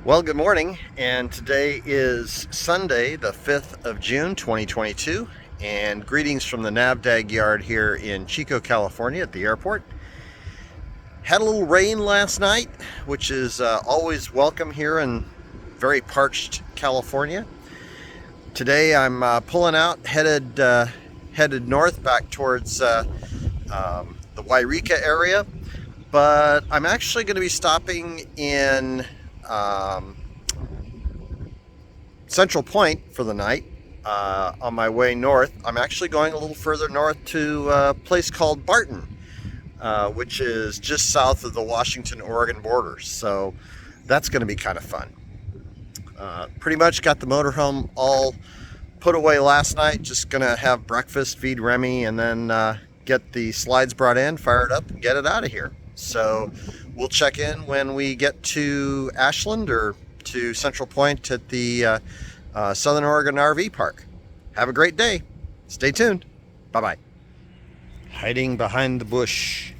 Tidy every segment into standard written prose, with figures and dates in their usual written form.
Well, good morning, and today is Sunday, the 5th of June, 2022, and greetings from the NAVDAG yard here in Chico, California at the airport. Had a little rain last night, which is always welcome here in very parched California. Today I'm pulling out, headed north back towards the Wairika area, but I'm actually going to be stopping in Central Point for the night on my way north. I'm actually going a little further north to a place called Barton, which is just south of the Washington-Oregon border. So that's going to be kind of fun. Pretty much got the motorhome all put away last night. Just going to have breakfast, feed Remy, and then get the slides brought in, fire it up, and get it out of here. So we'll check in when we get to Ashland or to Central Point at the Southern Oregon RV Park. Have a great day. Stay tuned. Bye-bye. Hiding behind the bush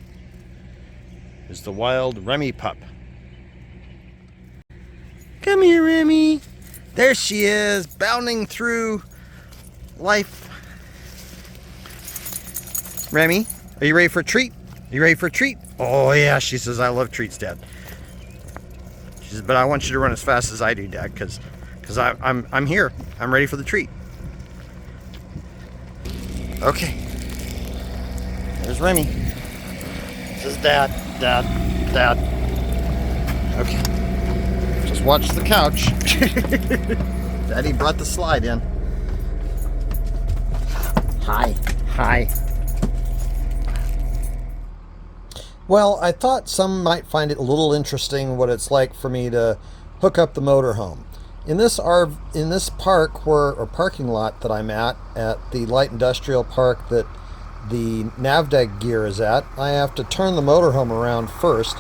is the wild Remy pup. Come here, Remy. There she is, bounding through life. Remy, are you ready for a treat? Are you ready for a treat? Oh yeah, she says, I love treats, Dad. She says, but I want you to run as fast as I do, Dad, because I'm here. I'm ready for the treat. Okay. There's Remy. This is Dad. Okay. Just watch the couch. Daddy brought the slide in. Hi. Well, I thought some might find it a little interesting what it's like for me to hook up the motorhome. In this park or parking lot that I'm at the light industrial park that the NAVDAG gear is at, I have to turn the motorhome around first.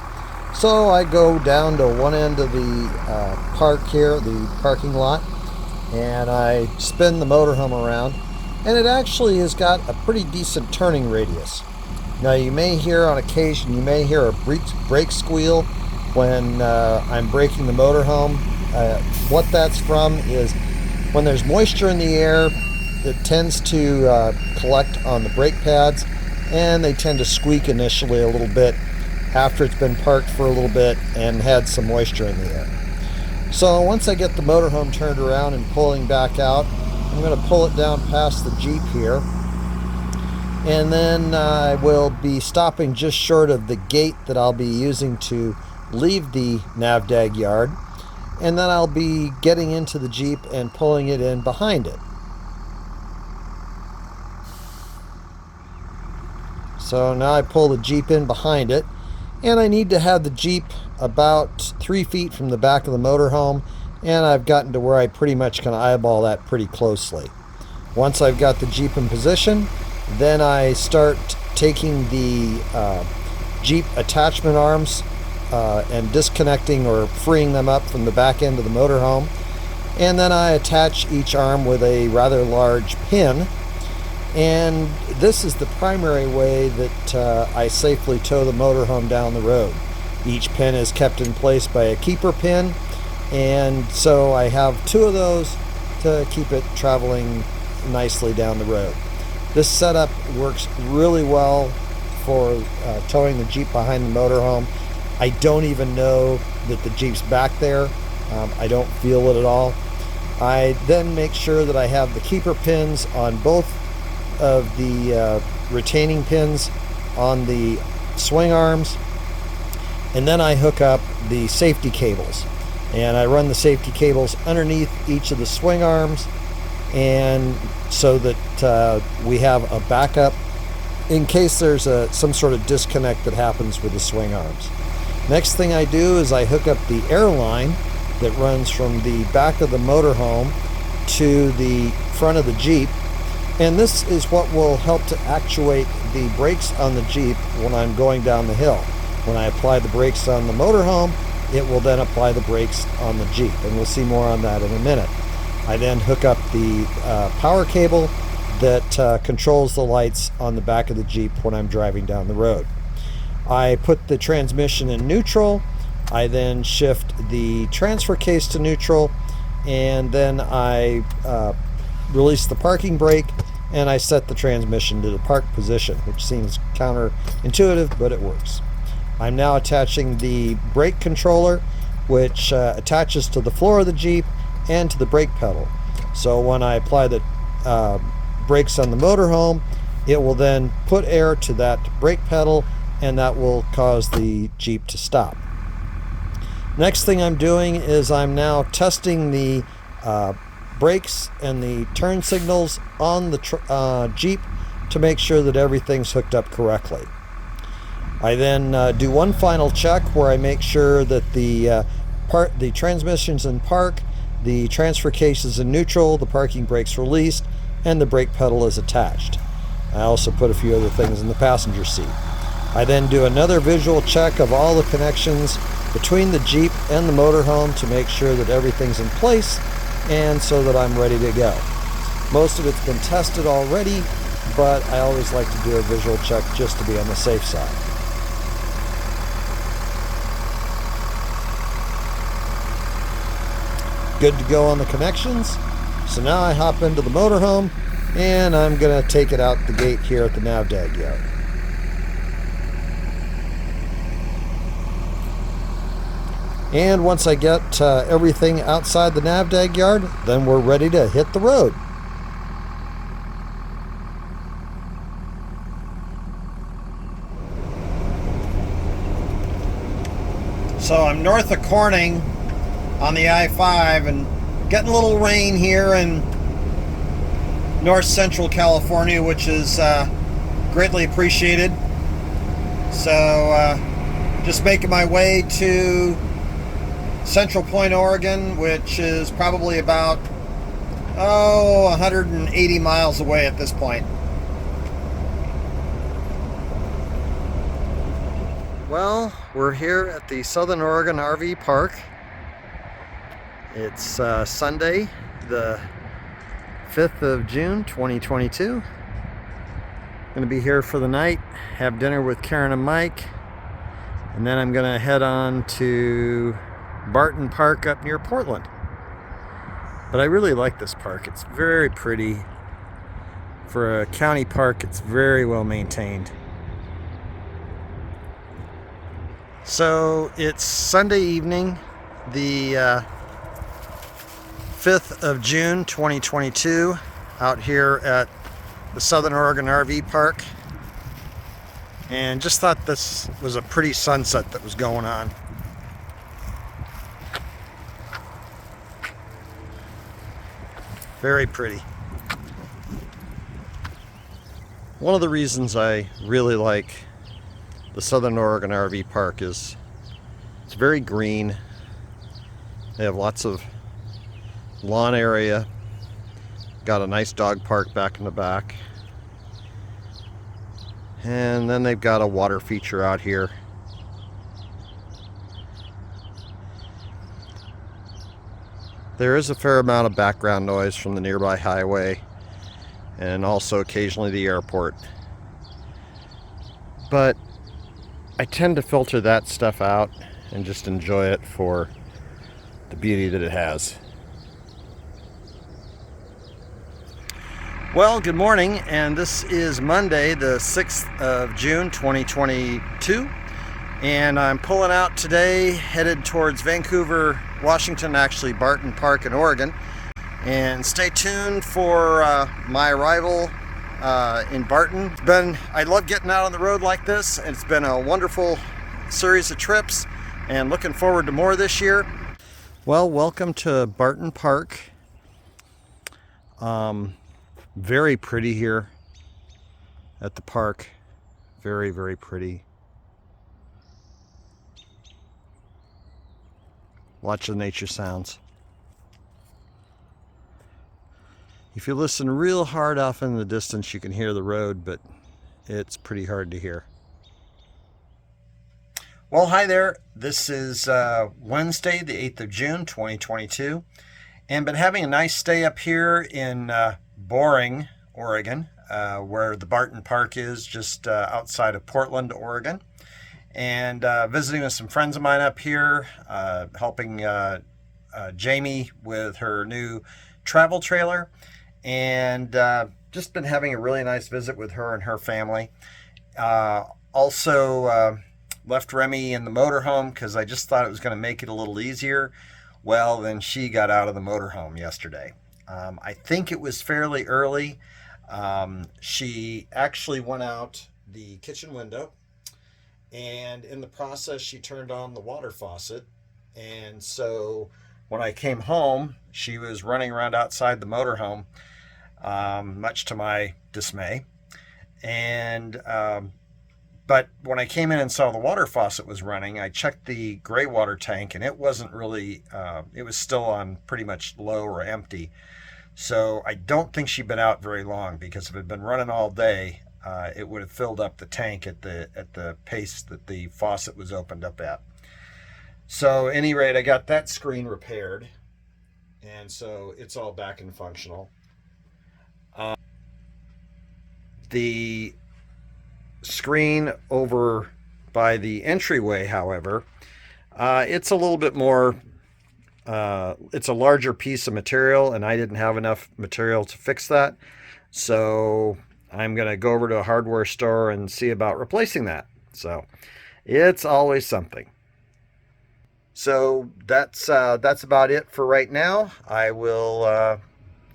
So I go down to one end of the park here, the parking lot, and I spin the motorhome around, and it actually has got a pretty decent turning radius. Now you may hear on occasion, a brake squeal when I'm braking the motorhome. What that's from is when there's moisture in the air, it tends to collect on the brake pads, and they tend to squeak initially a little bit after it's been parked for a little bit and had some moisture in the air. So once I get the motorhome turned around and pulling back out, I'm going to pull it down past the Jeep here. And then I will be stopping just short of the gate that I'll be using to leave the NAVDAG yard. And then I'll be getting into the Jeep and pulling it in behind it. So now I pull the Jeep in behind it. And I need to have the Jeep about 3 feet from the back of the motorhome. And I've gotten to where I pretty much can eyeball that pretty closely. Once I've got the Jeep in position, then I start taking the Jeep attachment arms and disconnecting or freeing them up from the back end of the motorhome. And then I attach each arm with a rather large pin. And this is the primary way that I safely tow the motorhome down the road. Each pin is kept in place by a keeper pin. And so I have 2 of those to keep it traveling nicely down the road. This setup works really well for towing the Jeep behind the motorhome. I don't even know that the Jeep's back there. I don't feel it at all. I then make sure that I have the keeper pins on both of the retaining pins on the swing arms. And then I hook up the safety cables. And I run the safety cables underneath each of the swing arms, and so that we have a backup in case there's some sort of disconnect that happens with the swing arms. Next thing I do is I hook up the air line that runs from the back of the motorhome to the front of the Jeep, and this is what will help to actuate the brakes on the Jeep when I'm going down the hill. When I apply the brakes on the motorhome, it will then apply the brakes on the Jeep, and we'll see more on that in a minute. I then hook up the power cable that controls the lights on the back of the Jeep when I'm driving down the road. I put the transmission in neutral I then shift the transfer case to neutral, and then I release the parking brake, and I set the transmission to the park position, which seems counterintuitive, but it works. I'm now attaching the brake controller, which attaches to the floor of the Jeep and to the brake pedal. So when I apply the brakes on the motorhome, it will then put air to that brake pedal, and that will cause the Jeep to stop. Next thing I'm doing is I'm now testing the brakes and the turn signals on the Jeep to make sure that everything's hooked up correctly. I then do one final check where I make sure that the transmission's in park, the transfer case is in neutral, the parking brake's released, and the brake pedal is attached. I also put a few other things in the passenger seat. I then do another visual check of all the connections between the Jeep and the motorhome to make sure that everything's in place and so that I'm ready to go. Most of it's been tested already, but I always like to do a visual check just to be on the safe side. Good to go on the connections. So now I hop into the motorhome, and I'm going to take it out the gate here at the Navdag yard. And once I get everything outside the Navdag yard, then we're ready to hit the road. So I'm north of Corning on the I-5 and getting a little rain here in north central California, which is greatly appreciated. So just making my way to Central Point, Oregon, which is probably about 180 miles away at this point. Well, we're here at the Southern Oregon RV Park. It's Sunday, the 5th of June, 2022. Going to be here for the night, have dinner with Karen and Mike, and then I'm going to head on to Barton Park up near Portland. But I really like this park. It's very pretty. For a county park, it's very well maintained. So it's Sunday evening, the 5th of June 2022, out here at the Southern Oregon RV Park, and just thought this was a pretty sunset that was going on. Very pretty. One of the reasons I really like the Southern Oregon RV Park is it's very green. They have lots of lawn area. Got a nice dog park back in the back. And then they've got a water feature out here. There is a fair amount of background noise from the nearby highway and also occasionally the airport. But I tend to filter that stuff out and just enjoy it for the beauty that it has. Well, good morning, and this is Monday, the 6th of June, 2022, and I'm pulling out today, headed towards Vancouver, Washington, actually Barton Park in Oregon, and stay tuned for my arrival in Barton. I love getting out on the road like this, and it's been a wonderful series of trips, and looking forward to more this year. Well, welcome to Barton Park. Very pretty here at the park. Very, very pretty. Lots of nature sounds. If you listen real hard off in the distance, you can hear the road, but it's pretty hard to hear. Well, hi there. This is Wednesday, the 8th of June, 2022. And been having a nice stay up here in Boring, Oregon, where the Barton Park is, just outside of Portland, Oregon. and visiting with some friends of mine up here, helping Jami with her new travel trailer, and just been having a really nice visit with her and her family. Also left Remy in the motorhome because I just thought it was going to make it a little easier. Well, then she got out of the motorhome yesterday. I think it was fairly early. She actually went out the kitchen window, and in the process she turned on the water faucet, and so when I came home she was running around outside the motorhome, much to my dismay. And but when I came in and saw the water faucet was running, I checked the gray water tank, and it wasn't really, it was still on pretty much low or empty. So I don't think she'd been out very long, because if it had been running all day, it would have filled up the tank at the pace that the faucet was opened up at. So at any rate, I got that screen repaired, and so it's all back and functional. The screen over by the entryway, however, it's a little bit more, it's a larger piece of material, and I didn't have enough material to fix that. So I'm going to go over to a hardware store and see about replacing that. So it's always something. So that's about it for right now. I will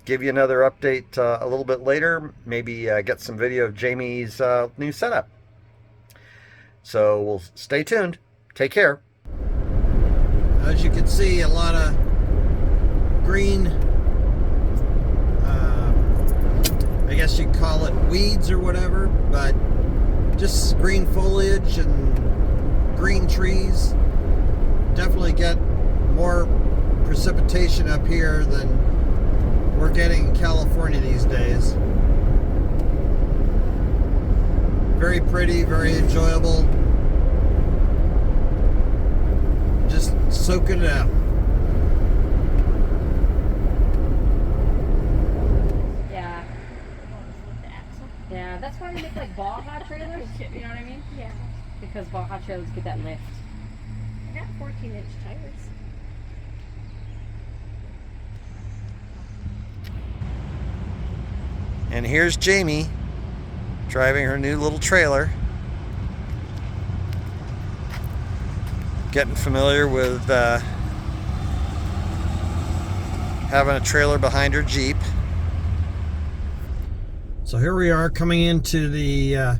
give you another update a little bit later, maybe get some video of Jami's new setup. So we'll stay tuned. Take care. As you can see, a lot of green, I guess you'd call it weeds or whatever, but just green foliage and green trees. Definitely get more precipitation up here than we're getting in California these days. Very pretty, very enjoyable. Just soaking it out. Yeah. Yeah, that's why they make like Baja trailers. You know what I mean? Yeah. Because Baja trailers get that lift. I got 14-inch tires. And here's Jami driving her new little trailer, getting familiar with having a trailer behind her Jeep. So here we are coming into the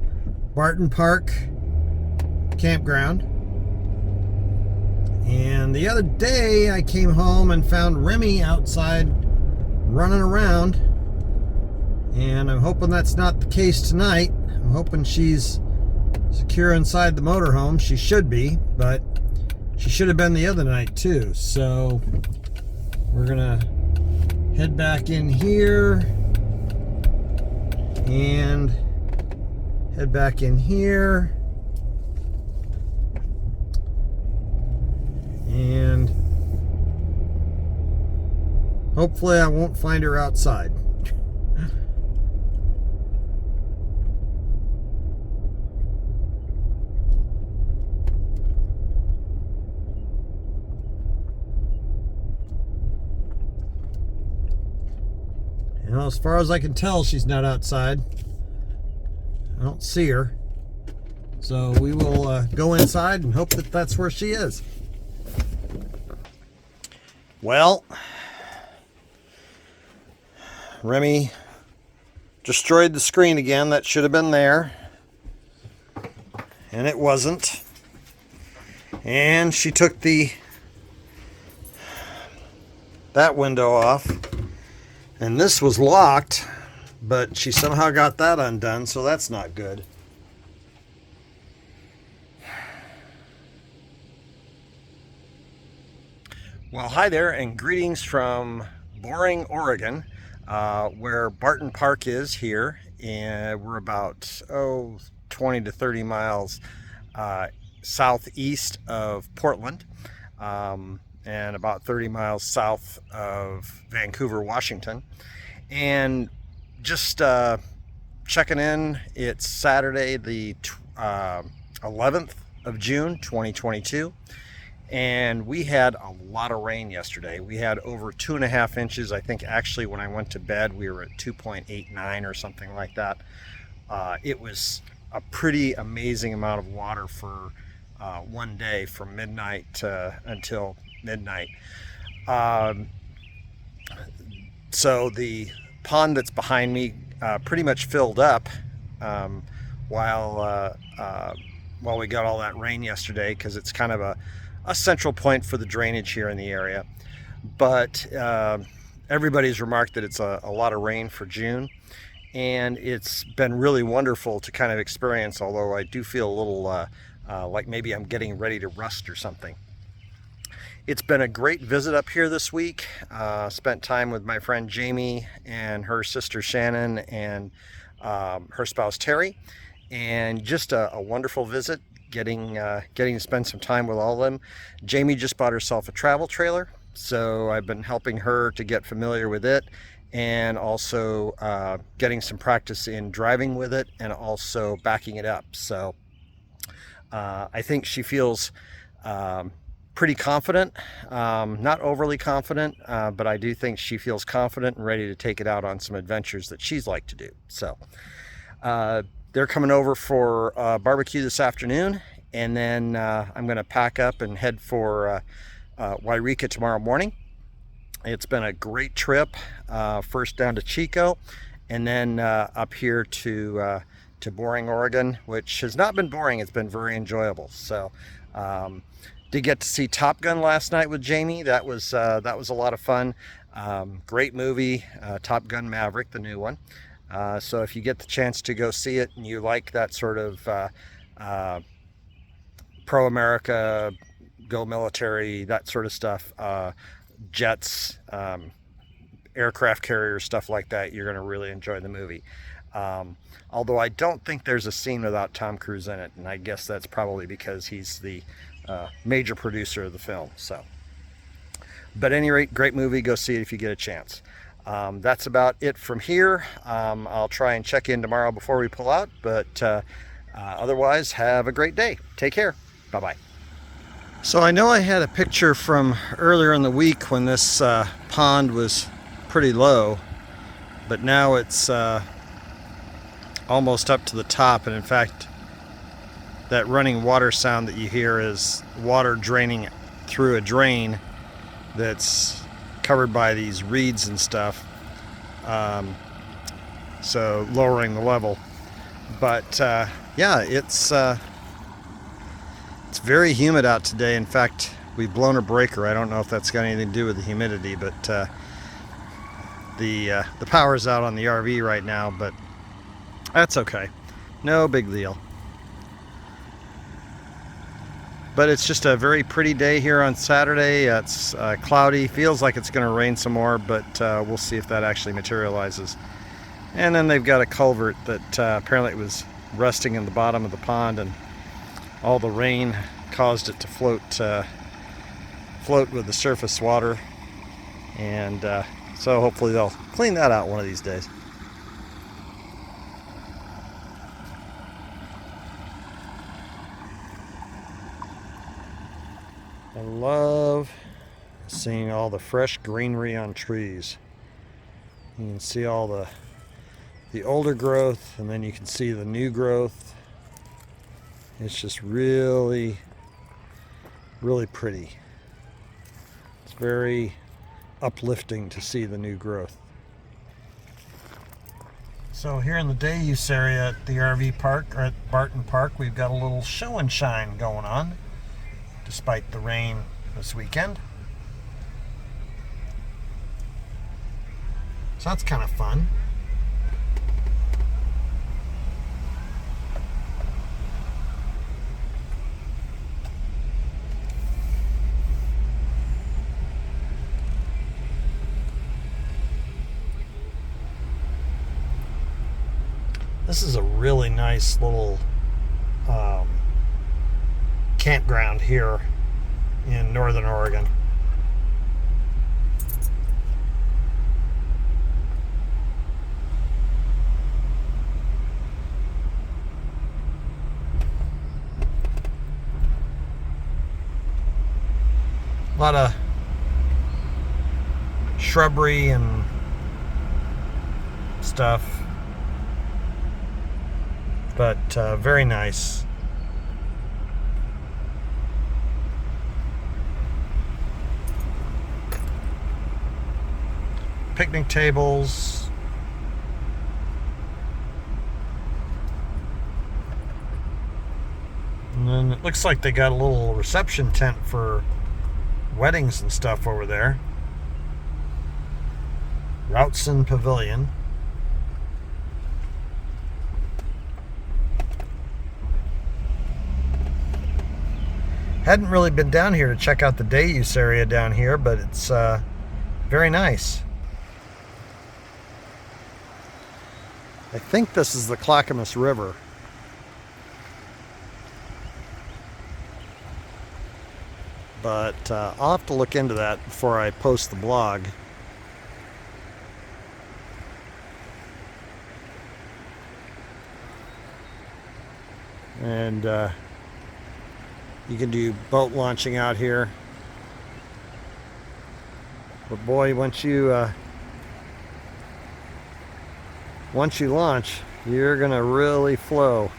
Barton Park campground. And the other day I came home and found Remy outside running around. And I'm hoping that's not the case tonight. I'm hoping she's secure inside the motorhome. She should be, but she should have been the other night too. So we're gonna head back in here and head back in here. And hopefully I won't find her outside. You know, as far as I can tell, she's not outside. I don't see her. So we will go inside and hope that that's where she is. Well, Remy destroyed the screen again. That should have been there. And it wasn't. And she took that window off. And this was locked, but she somehow got that undone, so that's not good. Well, hi there, and greetings from Boring, Oregon, where Barton Park is here. And we're about 20 to 30 miles southeast of Portland, and about 30 miles south of Vancouver, Washington. And just checking in, it's Saturday the 11th of June 2022, and we had a lot of rain yesterday. We had over 2.5 inches. I think actually when I went to bed we were at 2.89 or something like that. It was a pretty amazing amount of water for one day from midnight until midnight. So the pond that's behind me pretty much filled up while we got all that rain yesterday, because it's kind of a central point for the drainage here in the area. But everybody's remarked that it's a lot of rain for June, and it's been really wonderful to kind of experience, although I do feel a little like maybe I'm getting ready to rust or something. It's been a great visit up here this week. Spent time with my friend Jami and her sister Shannon and her spouse Terry, and just a wonderful visit, getting to spend some time with all of them. Jami just bought herself a travel trailer, so I've been helping her to get familiar with it, and also getting some practice in driving with it and also backing it up. So I think she feels pretty confident, not overly confident, but I do think she feels confident and ready to take it out on some adventures that she's like to do. So they're coming over for barbecue this afternoon, and then I'm going to pack up and head for Wairika tomorrow morning. It's been a great trip, first down to Chico, and then up here to Boring, Oregon, which has not been boring. It's been very enjoyable. So did get to see Top Gun last night with Jami. That was a lot of fun. Great movie, Top Gun Maverick, the new one. So if you get the chance to go see it and you like that sort of pro-America, go military, that sort of stuff, jets, aircraft carriers, stuff like that, you're going to really enjoy the movie. Although I don't think there's a scene without Tom Cruise in it, and I guess that's probably because he's the major producer of the film. So, but at any rate, great movie. Go see it if you get a chance. That's about it from here. I'll try and check in tomorrow before we pull out, but otherwise, have a great day. Take care. Bye-bye. So I know I had a picture from earlier in the week when this pond was pretty low, but now it's almost up to the top, and in fact that running water sound that you hear is water draining through a drain that's covered by these reeds and stuff, so lowering the level. But yeah, it's very humid out today. In fact, we've blown a breaker. I don't know if that's got anything to do with the humidity, but the power's out on the RV right now, but that's okay. No big deal. But it's just a very pretty day here on Saturday. It's cloudy, feels like it's going to rain some more, but we'll see if that actually materializes. And then they've got a culvert that apparently it was rusting in the bottom of the pond, and all the rain caused it to float with the surface water. And so hopefully they'll clean that out one of these days. I love seeing all the fresh greenery on trees. You can see all the older growth, and then you can see the new growth. It's just really, really pretty. It's very uplifting to see the new growth. So here in the day use area at the RV park, or at Barton Park, we've got a little show and shine going on, despite the rain this weekend. So that's kind of fun. This is a really nice little campground here in northern Oregon. lot of shrubbery and stuff, but very nice. Picnic tables. And then it looks like they got a little reception tent for weddings and stuff over there. Routson Pavilion. Hadn't really been down here to check out the day use area down here, but it's very nice. I think this is the Clackamas River. But I'll have to look into that before I post the blog. And you can do boat launching out here. But boy, once you launch, you're gonna really flow.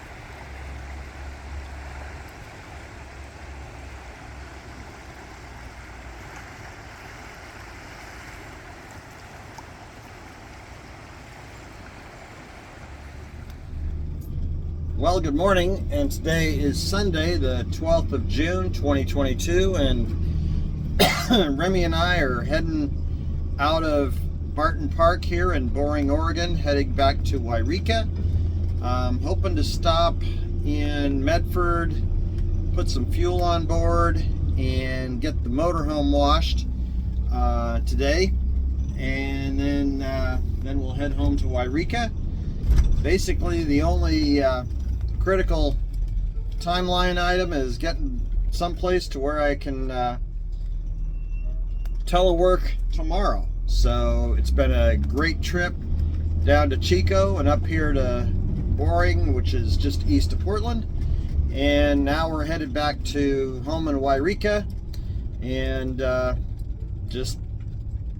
Well, good morning, and today is Sunday, the 12th of June, 2022, and Remy and I are heading out of Barton Park here in Boring, Oregon, heading back to Wairika. Hoping to stop in Medford, put some fuel on board, and get the motorhome washed today, and then we'll head home to Wairika. Basically, the only critical timeline item is getting someplace to where I can telework tomorrow. So it's been a great trip down to Chico and up here to Boring, which is just east of Portland. And now we're headed back to home in Wairika, and just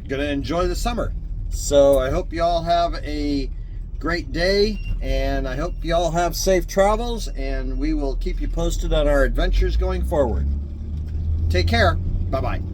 gonna enjoy the summer. So I hope you all have a great day, and I hope you all have safe travels, and we will keep you posted on our adventures going forward. Take care. Bye-bye.